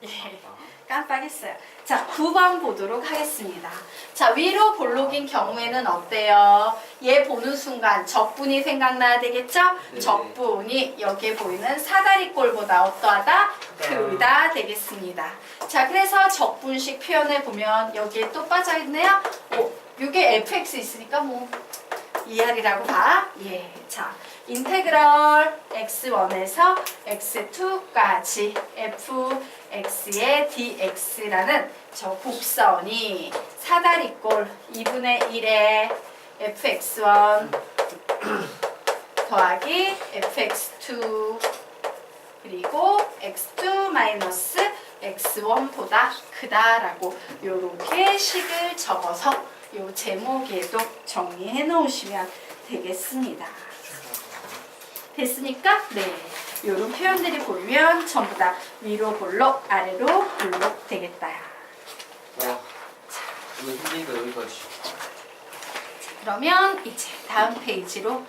예, 깜빡했어요. 자, 9번 보도록 하겠습니다. 자, 위로 볼록인 경우에는 어때요? 얘 보는 순간 적분이 생각나야 되겠죠? 네. 적분이 여기에 보이는 사다리꼴보다 어떠하다? 크다 되겠습니다. 자, 그래서 적분식 표현을 보면 여기에 또 빠져있네요. 요게 fx 있으니까 뭐 ER이라고 봐. 예, 자, 인테그럴 x1에서 x2까지 fx의 dx라는 저 곡선이 사다리꼴 2분의 1의 fx1 더하기 fx2 그리고 x2 마이너스 x1보다 크다라고 요렇게 식을 적어서 요 제목에도 정리해 놓으시면 되겠습니다. 됐습니까? 네. 요런 표현들이 보이면 전부 다 위로 볼록, 아래로 볼록 되겠다. 와, 이거 힘드니까 여기까지. 그러면 이제 다음 페이지로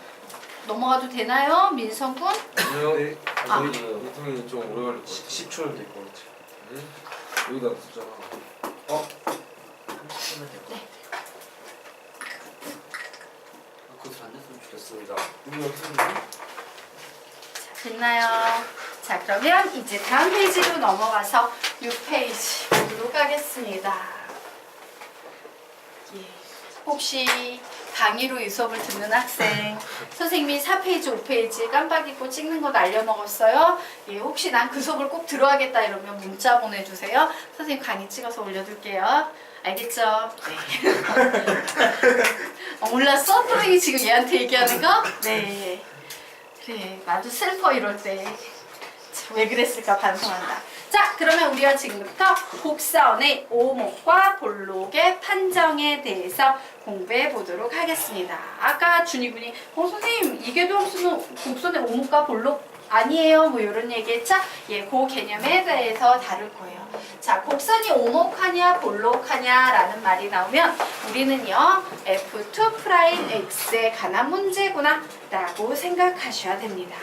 넘어가도 되나요? 민성군? 아니요. 네. 아. 저희 보통이 좀 오래 걸릴 것 같아요. 10초는 될 것 같아요. 네? 여기다 숫자가. 쓰면 될것 네. 그것을 안 됐으면 좋겠습니다. 우리 어떻게 됐나요? 자, 그러면 이제 다음 페이지로 넘어가서 6페이지 보도록 하겠습니다. 예. 혹시 강의로 이 수업을 듣는 학생 선생님이 4페이지, 5페이지 깜빡 잊고 찍는 거 날려먹었어요? 예, 혹시 난 그 수업을 꼭 들어야겠다 이러면 문자 보내주세요. 선생님 강의 찍어서 올려둘게요. 알겠죠? 네. 몰랐어? 선생님이 지금 얘한테 얘기하는 거? 네. 그래, 나도 슬퍼 이럴 때. 왜 그랬을까 반성한다. 자, 그러면 우리가 지금부터 곡선의 오목과 볼록의 판정에 대해서 공부해 보도록 하겠습니다. 아까 준이분이 선생님 이계도함수는 곡선의 오목과 볼록 아니에요? 뭐 이런 얘기했죠? 예, 그 개념에 대해서 다룰 거예요. 자, 곡선이 오목하냐 볼록하냐 라는 말이 나오면 우리는요 F2'X에 관한 문제구나 라고 생각하셔야 됩니다.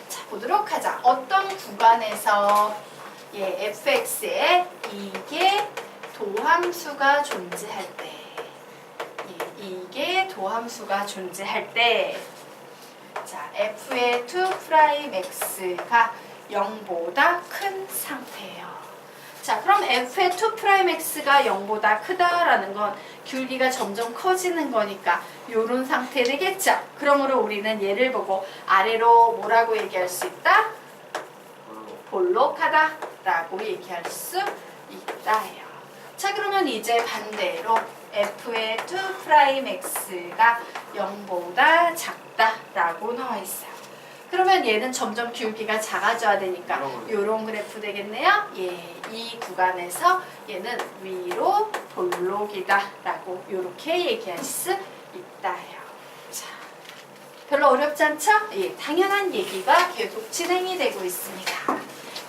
자, 보도록 하자. 어떤 구간에서 예, fx에 이게 도함수가 존재할 때 예, 이게 도함수가 존재할 때 자, f의 2'x가 0보다 큰 상태예요. 자, 그럼 f의 2'x가 0보다 크다라는 건 귤기가 점점 커지는 거니까 요런 상태 되겠죠? 그러므로 우리는 얘를 보고 아래로 뭐라고 얘기할 수 있다? 볼록하다 라고 얘기할 수 있다예요. 자, 그러면 이제 반대로 f의 2'x가 0보다 작다라고 나와 있어요. 그러면 얘는 점점 기울기가 작아져야 되니까 요런 그래프 되겠네요. 예, 이 구간에서 얘는 위로 볼록이다라고 요렇게 얘기할 수 있다예요. 자, 별로 어렵지 않죠? 예, 당연한 얘기가 계속 진행이 되고 있습니다.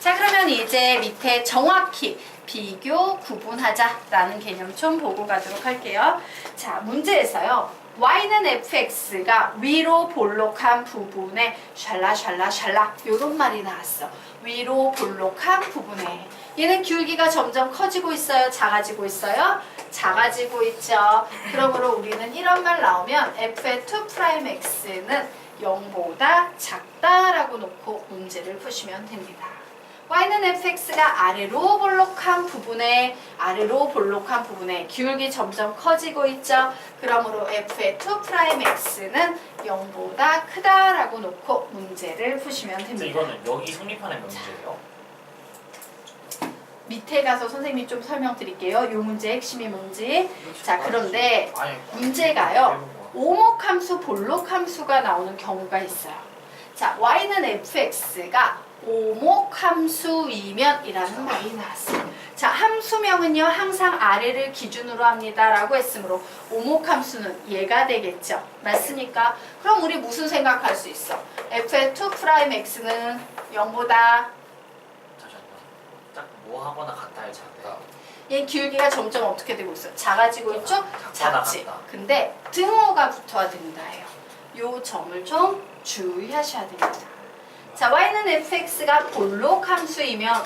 자, 그러면 이제 밑에 정확히 비교, 구분하자라는 개념 좀 보고 가도록 할게요. 자, 문제에서요. y는 fx가 위로 볼록한 부분에 샬라샬라샬라 요런 말이 나왔어. 위로 볼록한 부분에 얘는 기울기가 점점 커지고 있어요? 작아지고 있어요? 작아지고 있죠. 그러므로 우리는 이런 말 나오면 f의 2'x는 0보다 작다라고 놓고 문제를 푸시면 됩니다. y는 fx가 아래로 볼록한 부분에 기울기 점점 커지고 있죠. 그러므로 f의 2'x는 0보다 크다라고 놓고 문제를 푸시면 됩니다. 이거는 여기 성립하는 문제예요? 밑에 가서 선생님이 좀 설명드릴게요. 이 문제의 핵심이 뭔지. 자, 그런데 아니, 문제가요. 오목함수, 볼록함수가 나오는 경우가 있어요. 자, y는 fx가 오목함수이면 이라는 말이 나왔어요. 자, 함수명은요 항상 아래를 기준으로 합니다 라고 했으므로 오목함수는 얘가 되겠죠. 맞습니까? 그럼 우리 무슨 생각할 수 있어? f의 2'x는 0보다 잠시만요. 딱 뭐 하거나 같다의 작다. 얘 기울기가 점점 어떻게 되고 있어? 작아지고 있죠? 작거나 작지. 같다. 근데 등호가 붙어야 된다예요. 요 점을 좀 주의하셔야 됩니다. 자, y는 fx가 볼록 함수이면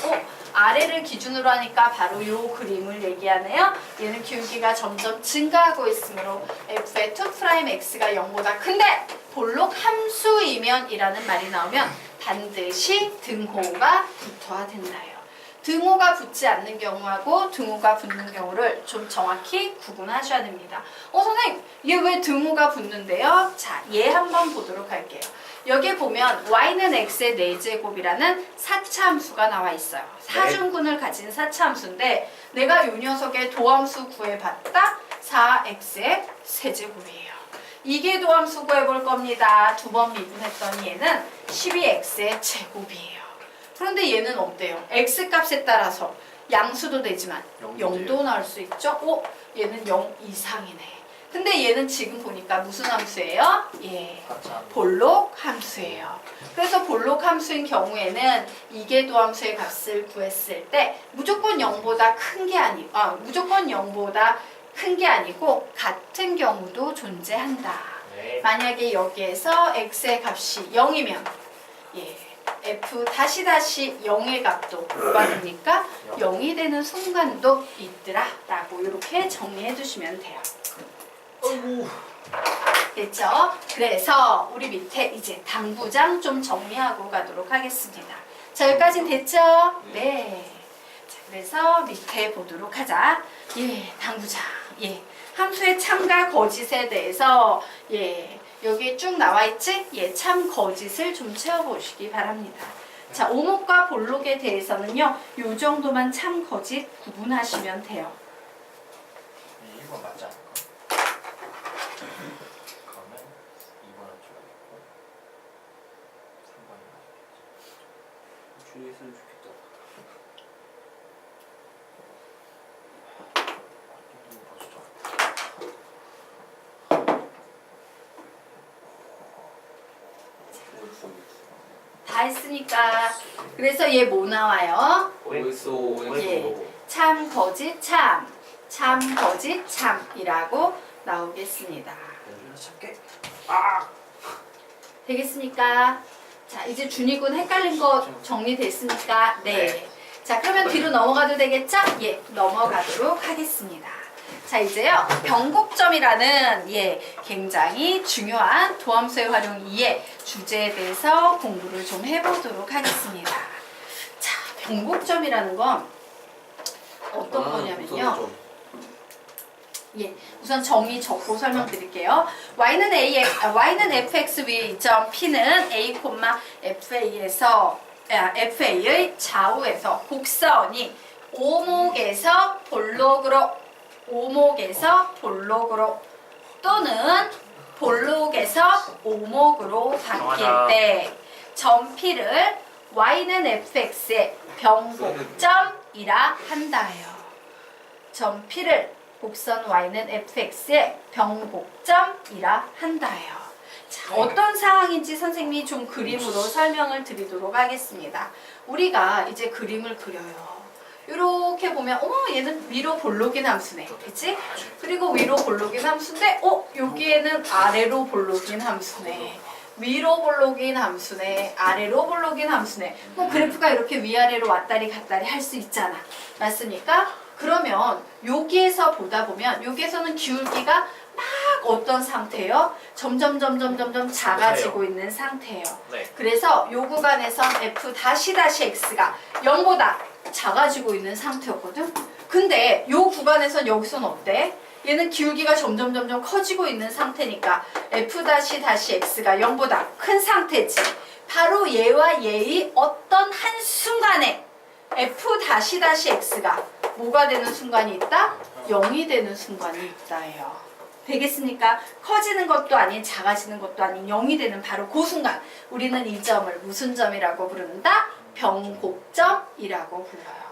아래를 기준으로 하니까 바로 요 그림을 얘기하네요. 얘는 기울기가 점점 증가하고 있으므로 f의 2'x가 0보다 큰데 볼록 함수이면 이라는 말이 나오면 반드시 등호가 붙어야 된다요. 등호가 붙지 않는 경우하고 등호가 붙는 경우를 좀 정확히 구분하셔야 됩니다. 선생님, 얘 왜 등호가 붙는데요? 자, 얘 한번 보도록 할게요. 여기에 보면 y는 x의 4제곱이라는 사차함수가 나와 있어요. 사중근을 가진 사차함수인데 내가 요 녀석의 도함수 구해봤다? 4x의 세제곱이에요. 이게 도함수 구해볼 겁니다. 2번 미분했더니 얘는 12x의 제곱이에요. 그런데 얘는 어때요? x값에 따라서 양수도 되지만 0도 나올 수 있죠? 얘는 0 이상이네. 근데 얘는 지금 보니까 무슨 함수예요? 예, 볼록 함수예요. 그래서 볼록 함수인 경우에는 이계도함수의 값을 구했을 때 무조건 0보다 큰 게 무조건 0보다 큰 게 아니고 같은 경우도 존재한다. 네. 만약에 여기에서 x의 값이 0이면 예, f 다시 0의 값도 뭐가 됩니까? 0이 되는 순간도 있더라 라고 이렇게 정리해 두시면 돼요. 어이구. 됐죠? 그래서 우리 밑에 이제 당부장 좀 정리하고 가도록 하겠습니다. 자, 여기까지는 됐죠? 네. 자, 그래서 밑에 보도록 하자. 예, 당부장. 예. 함수의 참과 거짓에 대해서 예, 여기 쭉 나와 있지? 예, 참 거짓을 좀 채워보시기 바랍니다. 자, 오목과 볼록에 대해서는요, 요 정도만 참 거짓 구분하시면 돼요. 1번 맞지 않을까? 그러면 2번은 줄여있고 3번이 맞겠지. 줄였으면 좋겠다. 다 했으니까. 그래서 얘 뭐 나와요? OXO 예. 참 거짓 참, 참 거짓 참이라고 나오겠습니다. 참게. 되겠습니까? 자, 이제 준이군 헷갈린 거 정리됐습니까? 네. 자, 그러면 뒤로 넘어가도 되겠죠? 예, 넘어가도록 하겠습니다. 자, 이제요, 변곡점이라는 예, 굉장히 중요한 도함수의 활용 2의 주제에 대해서 공부를 좀 해보도록 하겠습니다. 자, 변곡점이라는 건 어떤 거냐면요. 예, 우선 정의 적고 설명드릴게요. y는 fx 위에 이 점 p는 a, fa의 좌우에서 곡선이 오목에서 볼록으로 또는 볼록에서 오목으로 바뀔 때 점 p를 y는 fx의 변곡점이라 한다요. 점 p를 곡선 y는 fx의 변곡점이라 한다요. 자, 어떤 상황인지 선생님이 좀 그림으로 설명을 드리도록 하겠습니다. 우리가 이제 그림을 그려요. 이렇게 보면 얘는 위로 볼록인 함수네. 그치? 그리고 위로 볼록인 함수인데 여기에는 아래로 볼록인 함수네. 위로 볼록인 함수네. 아래로 볼록인 함수네. 그래프가 이렇게 위아래로 왔다리 갔다리 할 수 있잖아. 맞습니까? 그러면 여기에서 보다 보면 여기에서는 기울기가 막 어떤 상태예요? 점점 작아지고 있는 상태예요. 네. 그래서 요 구간에서 f-x가 0보다 작아지고 있는 상태였거든. 근데 요 구간에선 여기서는 어때? 얘는 기울기가 점점 커지고 있는 상태니까 f-x가 0보다 큰 상태지. 바로 얘와 얘의 어떤 한순간에 f-x가 뭐가 되는 순간이 있다? 0이 되는 순간이 있다예요. 되겠습니까? 커지는 것도 아닌 작아지는 것도 아닌 0이 되는 바로 그 순간 우리는 이 점을 무슨 점이라고 부른다? 변곡점이라고 불러요.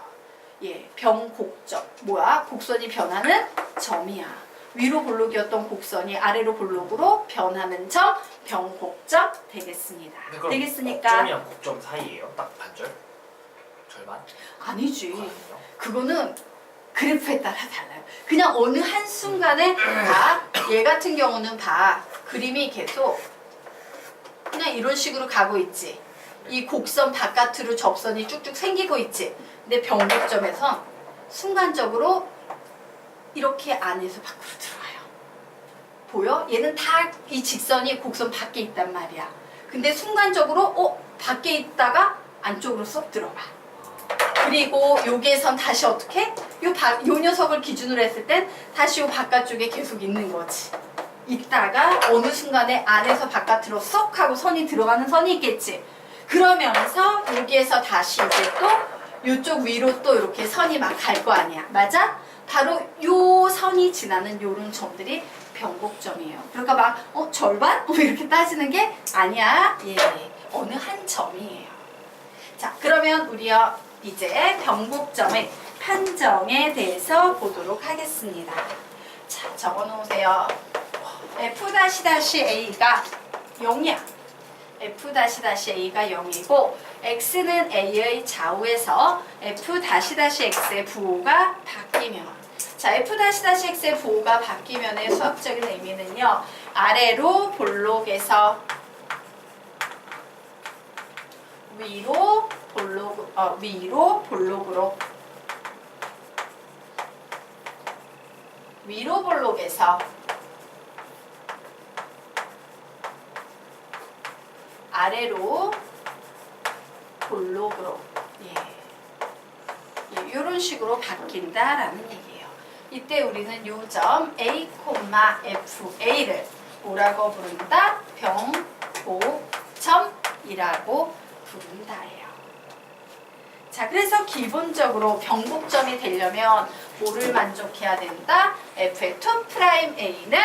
예, 변곡점. 뭐야? 곡선이 변하는 점이야. 위로 볼록이었던 곡선이 아래로 볼록으로 변하는 점, 변곡점 되겠습니다. 되겠습니까? 곡점이랑 곡점 사이예요? 딱 반절? 절반? 아니지. 아니요? 그거는 그래프에 따라 달라요. 그냥 어느 한순간에 얘 같은 경우는 그림이 계속 그냥 이런 식으로 가고 있지. 이 곡선 바깥으로 접선이 쭉쭉 생기고 있지. 근데 변곡점에선 순간적으로 이렇게 안에서 밖으로 들어와요. 보여? 얘는 다 이 직선이 곡선 밖에 있단 말이야. 근데 순간적으로 밖에 있다가 안쪽으로 쏙 들어가. 그리고 여기에선 다시 어떻게? 요 녀석을 기준으로 했을 땐 다시 요 바깥쪽에 계속 있는 거지. 있다가 어느 순간에 안에서 바깥으로 쏙 하고 선이 들어가는 선이 있겠지. 그러면서 여기에서 다시 이제 또 요쪽 위로 또 이렇게 선이 막 갈 거 아니야. 맞아? 바로 요 선이 지나는 요런 점들이 변곡점이에요. 그러니까 막 절반? 이렇게 따지는 게 아니야. 예, 어느 한 점이에요. 자, 그러면 우리요 이제 변곡점의 판정에 대해서 보도록 하겠습니다. 자, 적어놓으세요. f-a가 0이야. f-a가 0이고 x는 a의 좌우에서 f-x의 부호가 바뀌면, 자, f-x의 부호가 바뀌면의 수학적인 의미는요, 아래로 볼록에서 위로 볼록에서 아래로 볼록으로, 이런 식으로 바뀐다라는 얘기예요. 이때 우리는 요 점 a, fa를 뭐라고 부른다? 변곡점이라고 부른다예요. 자, 그래서 기본적으로 변곡점이 되려면 뭐를 만족해야 된다? f의 2'a는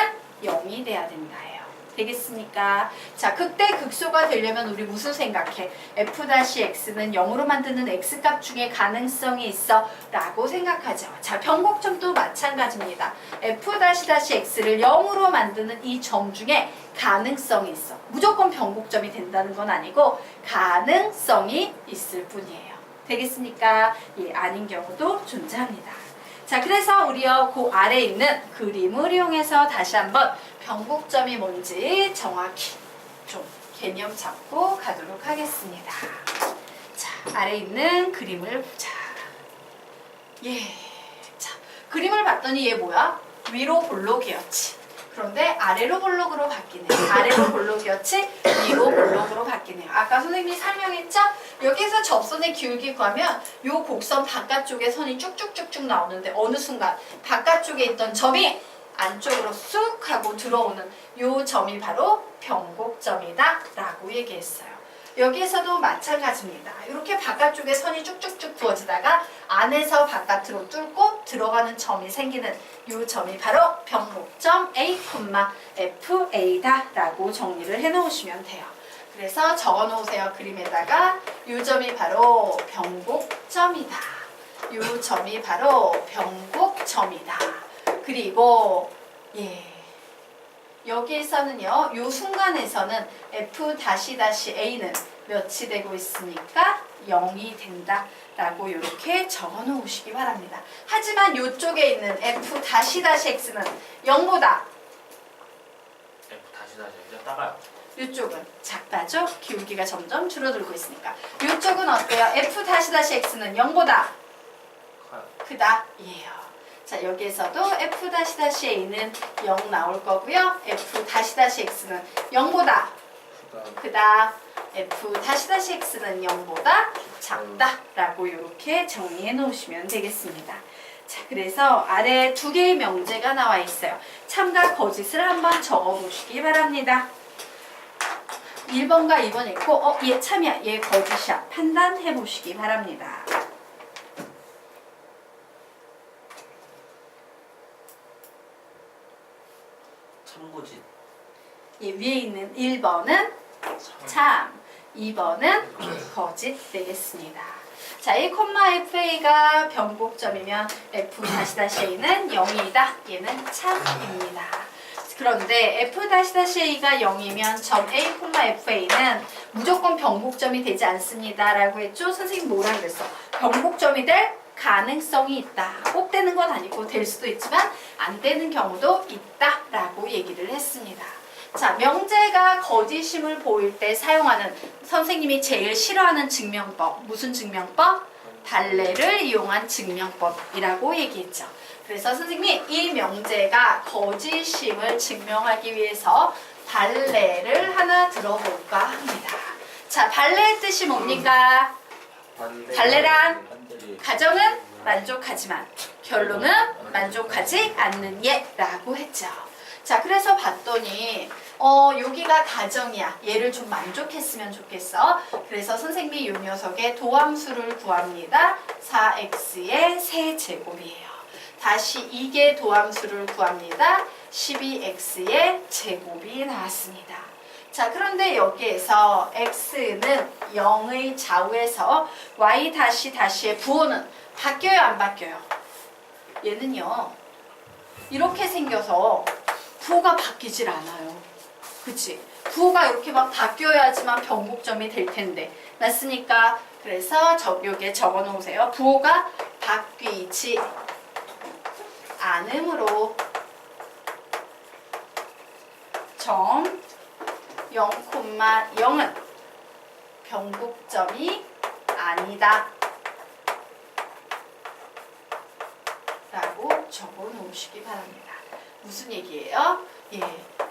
0이 돼야 된다예요. 되겠습니까? 자, 극대 극소가 되려면 우리 무슨 생각해? f-x는 0으로 만드는 x값 중에 가능성이 있어 라고 생각하죠. 자, 변곡점도 마찬가지입니다. f-x를 0으로 만드는 이 점 중에 가능성이 있어. 무조건 변곡점이 된다는 건 아니고 가능성이 있을 뿐이에요. 되겠습니까? 예, 아닌 경우도 존재합니다. 자, 그래서 우리요 그 아래에 있는 그림을 이용해서 다시 한번 변곡점이 뭔지 정확히 좀 개념 잡고 가도록 하겠습니다. 자, 아래에 있는 그림을 보자. 예, 자, 그림을 봤더니 얘 뭐야? 위로 볼록이었지. 그런데 아래로 볼록으로 바뀌네요. 아래로 볼록이었지 위로 볼록으로 바뀌네요. 아까 선생님이 설명했죠? 여기서 접선의 기울기 구하면 요 곡선 바깥쪽에 선이 쭉쭉쭉쭉 나오는데 어느 순간 바깥쪽에 있던 점이 안쪽으로 쑥 하고 들어오는 요 점이 바로 변곡점이다 라고 얘기했어요. 여기에서도 마찬가지입니다. 이렇게 바깥쪽에 선이 쭉쭉쭉 부어지다가 안에서 바깥으로 뚫고 들어가는 점이 생기는 이 점이 바로 변곡점 a, fa다 라고 정리를 해 놓으시면 돼요. 그래서 적어 놓으세요. 그림에다가 이 점이 바로 변곡점이다. 이 점이 바로 변곡점이다. 그리고 여기에서는요, 요 순간에서는 f-a는 몇이 되고 있습니까? 0이 된다 라고 이렇게 적어 놓으시기 바랍니다. 하지만 이쪽에 있는 f-x는 0보다 f-x가 작아요. 이쪽은 작다죠? 기울기가 점점 줄어들고 있으니까. 이쪽은 어때요? f-x는 0보다 커요. 크다? 예요. 자, 여기에서도 f-a는 0 나올 거고요. f-x는 0보다 크다. f-x는 0보다 작다 라고 이렇게 정리해 놓으시면 되겠습니다. 자, 그래서 아래 두 개의 명제가 나와 있어요. 참과 거짓을 한번 적어 보시기 바랍니다. 1번과 2번 있고 얘 참이야, 얘 거짓이야. 판단해 보시기 바랍니다. 참고짓. 예, 위에 있는 1번은 참, 2번은 거짓 되겠습니다. 자, a, fa가 변곡점이면 f-a는 0이다. 얘는 참입니다. 그런데 f-a가 0이면 점 a, fa는 무조건 변곡점이 되지 않습니다. 라고 했죠? 선생님 뭐라 그랬어? 변곡점이 될 가능성이 있다. 꼭 되는 건 아니고 될 수도 있지만 안 되는 경우도 있다 라고 얘기를 했습니다. 자, 명제가 거짓임을 보일 때 사용하는 선생님이 제일 싫어하는 증명법. 무슨 증명법? 발레를 이용한 증명법이라고 얘기했죠. 그래서 선생님이 이 명제가 거짓임을 증명하기 위해서 발레를 하나 들어볼까 합니다. 자, 발레의 뜻이 뭡니까? 발레란 가정은 만족하지만 결론은 만족하지 않는 예라고 했죠. 자, 그래서 봤더니 여기가 가정이야. 얘를 좀 만족했으면 좋겠어. 그래서 선생님이 이 녀석의 도함수를 구합니다. 4x의 세제곱이에요. 다시 이게 도함수를 구합니다. 12x의 제곱이 나왔습니다. 자, 그런데 여기에서 x는 0의 좌우에서 y 다시의 부호는 바뀌어요, 안 바뀌어요? 얘는요, 이렇게 생겨서 부호가 바뀌질 않아요. 그치? 부호가 이렇게 막 바뀌어야지만 변곡점이 될 텐데. 맞습니까? 그래서 여기에 적어 놓으세요. 부호가 바뀌지 않으므로 점 0,0은 변곡점이 아니다 라고 적어 놓으시기 바랍니다. 무슨 얘기예요? 예,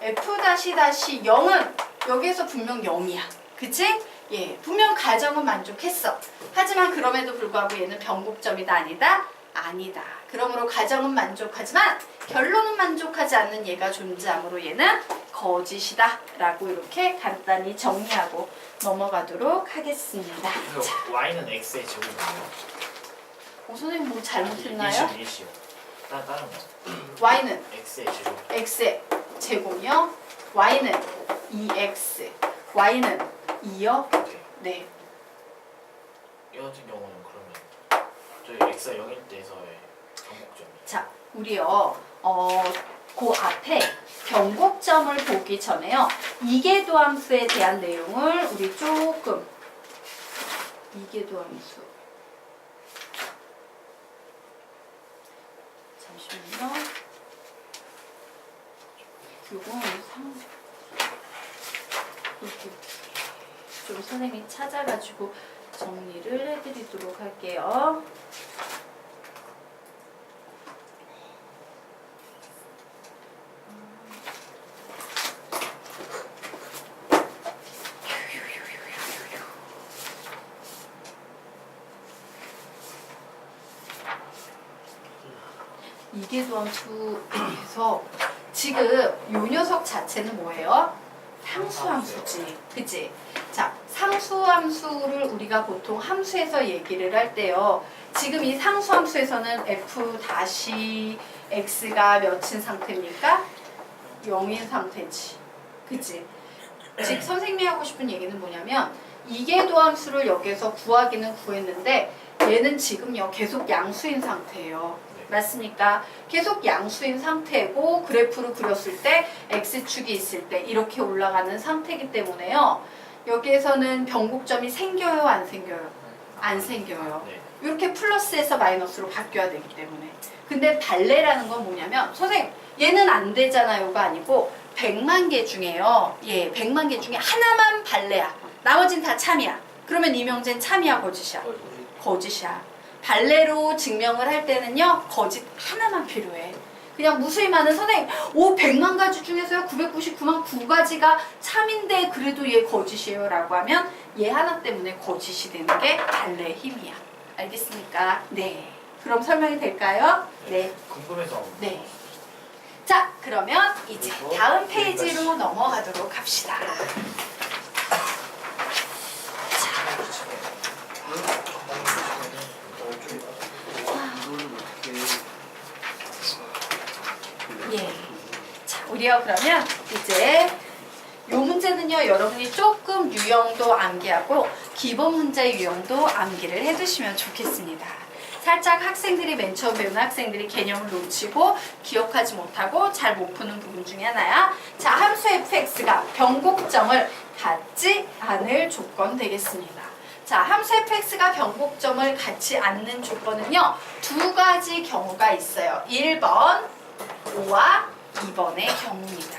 f-0은 여기에서 분명 0이야. 그치? 예, 분명 가정은 만족했어. 하지만 그럼에도 불구하고 얘는 변곡점이다 아니다? 아니다. 그러므로 가정은 만족하지만 결론은 만족하지 않는 얘가 존재하므로 얘는 거짓이다 라고 이렇게 간단히 정리하고 넘어가도록 하겠습니다. 그래서 y는 x의 제곱이에요. 선생님 뭐 잘못했나요? 일시요. 다른 거. y는 x의 제곱. x의 제곱이요. y는 2x. y는 2요. 네. 이 같은 경우는 그러면 저희 x가 0일 때에서의 변곡점이. 자, 우리요. 그 앞에 변곡점을 보기 전에요. 이계도함수에 대한 내용을 우리 조금 이계도함수 잠시만요. 요건 이렇게 좀 선생님이 찾아가지고 정리를 해드리도록 할게요. 이계도함수에서 지금 요 녀석 자체는 뭐예요? 상수함수지. 그치? 자, 상수함수를 우리가 보통 함수에서 얘기를 할 때요. 지금 이 상수함수에서는 f-x가 몇인 상태입니까? 0인 상태지. 그치? 즉 선생님이 하고 싶은 얘기는 뭐냐면 이계도함수를 여기서 구하기는 구했는데 얘는 지금요 계속 양수인 상태예요. 맞습니까? 계속 양수인 상태고 그래프로 그렸을 때 x축이 있을 때 이렇게 올라가는 상태이기 때문에요. 여기에서는 변곡점이 생겨요? 안 생겨요? 안 생겨요. 이렇게 플러스에서 마이너스로 바뀌어야 되기 때문에. 근데 발레라는 건 뭐냐면 선생님 얘는 안 되잖아요가 아니고 100만 개 중에요. 예, 100만 개 중에 하나만 발레야. 나머진 다 참이야. 그러면 이 명제는 참이야, 거짓이야? 거짓이야. 발레로 증명을 할 때는요 거짓 하나만 필요해. 그냥 무수히 많은 선생님 100만 가지 중에서요 999만 9가지가 참인데 그래도 얘 거짓이에요 라고 하면 얘 하나 때문에 거짓이 되는 게 발레의 힘이야. 알겠습니까? 네. 그럼 설명이 될까요? 네. 궁금해서. 네. 자, 그러면 이제 다음 페이지로 넘어가도록 합시다. 예. 자, 우리요 그러면 이제 요 문제는요 여러분이 조금 유형도 암기하고 기본 문제 유형도 암기를 해두시면 좋겠습니다. 살짝 학생들이 맨 처음 배우는 학생들이 개념을 놓치고 기억하지 못하고 잘 못 푸는 부분 중에 하나야. 자, 함수 fx가 변곡점을 갖지 않을 조건 되겠습니다. 자, 함수 fx가 변곡점을 갖지 않는 조건은요 두 가지 경우가 있어요. 1번 5와 2번의 경우입니다.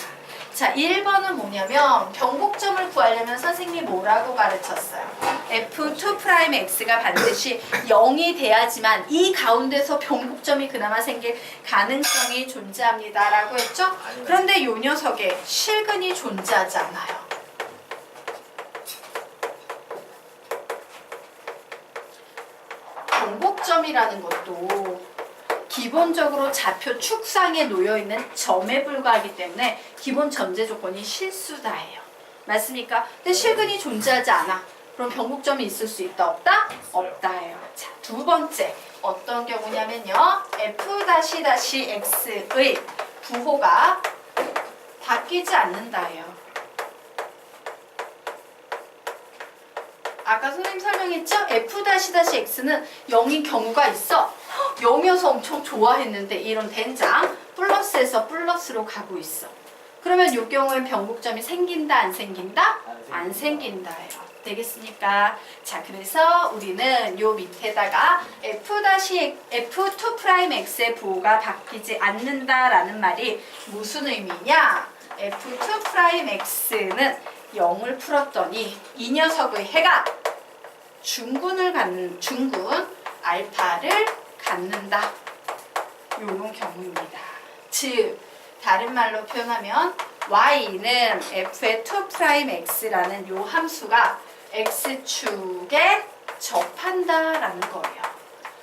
자, 1번은 뭐냐면 변곡점을 구하려면 선생님이 뭐라고 가르쳤어요? F2'X가 반드시 0이 돼야지만 이 가운데서 변곡점이 그나마 생길 가능성이 존재합니다 라고 했죠? 그런데 이 녀석에 실근이 존재하지 않아요. 변곡점이라는 것도 기본적으로 좌표 축상에 놓여있는 점에 불과하기 때문에 기본 전제 조건이 실수다예요. 맞습니까? 근데 실근이 존재하지 않아. 그럼 변곡점이 있을 수 있다 없다? 없다예요. 자, 두 번째 어떤 경우냐면요. F'-X의 부호가 바뀌지 않는다예요. 아까 선생님 설명했죠? F'-X는 0인 경우가 있어. 0이어서 엄청 좋아했는데 이런 된장 플러스에서 플러스로 가고 있어. 그러면 이 경우엔 변곡점이 생긴다 안 생긴다? 안 생긴다예요. 되겠습니까? 자, 그래서 우리는 요 밑에다가 F'-F2'X의 부호가 바뀌지 않는다라는 말이 무슨 의미냐? F2'X는 0을 풀었더니 이 녀석의 해가 중군 알파를 갖는다. 요런 경우입니다. 즉 다른 말로 표현하면 y는 f의 2'x라는 요 함수가 x축에 접한다라는 거예요.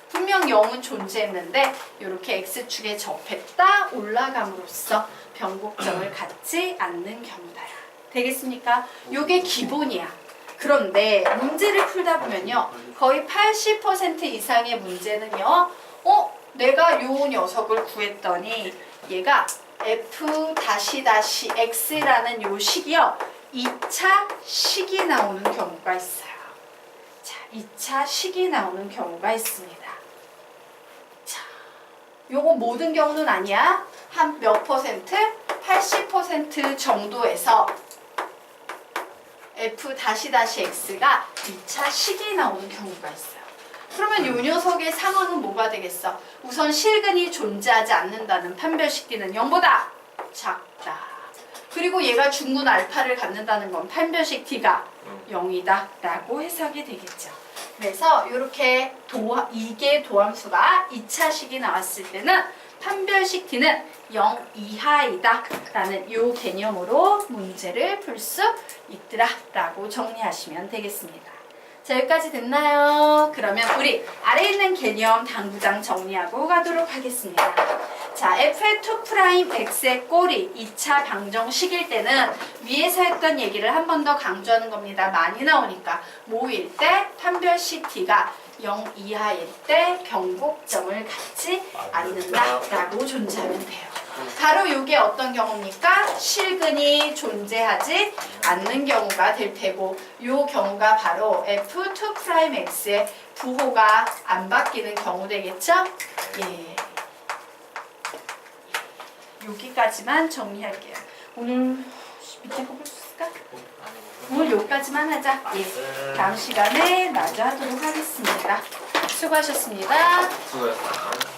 분명 0은 존재했는데 이렇게 x축에 접했다 올라감으로써 변곡점을 갖지 않는 경우다. 되겠습니까? 요게 기본이야. 그런데 문제를 풀다 보면요. 거의 80% 이상의 문제는요. 내가 요 녀석을 구했더니 얘가 F'-X라는 요 식이요. 2차 식이 나오는 경우가 있어요. 자, 2차 식이 나오는 경우가 있습니다. 자, 요거 모든 경우는 아니야. 한 몇 퍼센트? 80% 정도에서 F'-X가 2차 식이 나오는 경우가 있어요. 그러면 이 녀석의 상황은 뭐가 되겠어? 우선 실근이 존재하지 않는다는 판별식 D는 0보다 작다. 그리고 얘가 중군 알파를 갖는다는 건 판별식 D가 0이다 라고 해석이 되겠죠. 그래서 이렇게 이게 도함수가 2차 식이 나왔을 때는 판별식 D는 0 이하이다 라는 이 개념으로 문제를 풀 수 있더라 라고 정리하시면 되겠습니다. 자, 여기까지 됐나요? 그러면 우리 아래에 있는 개념 당구장 정리하고 가도록 하겠습니다. 자, F의 2'X의 꼴이 2차 방정식일 때는 위에서 했던 얘기를 한 번 더 강조하는 겁니다. 많이 나오니까 모일 때 판별식 D가 0 이하일 때 변곡점을 갖지 않는다라고 존재하면 돼요. 바로 이게 어떤 경우입니까? 실근이 존재하지 않는 경우가 될 테고 이 경우가 바로 F'-X의 부호가 안 바뀌는 경우 되겠죠? 예. 여기까지만 정리할게요. 오늘 밑에 뽑을 수 있을까? 오늘 여기까지만 하자. 예. 다음 시간에 마저 하도록 하겠습니다. 수고하셨습니다. 수고했어요.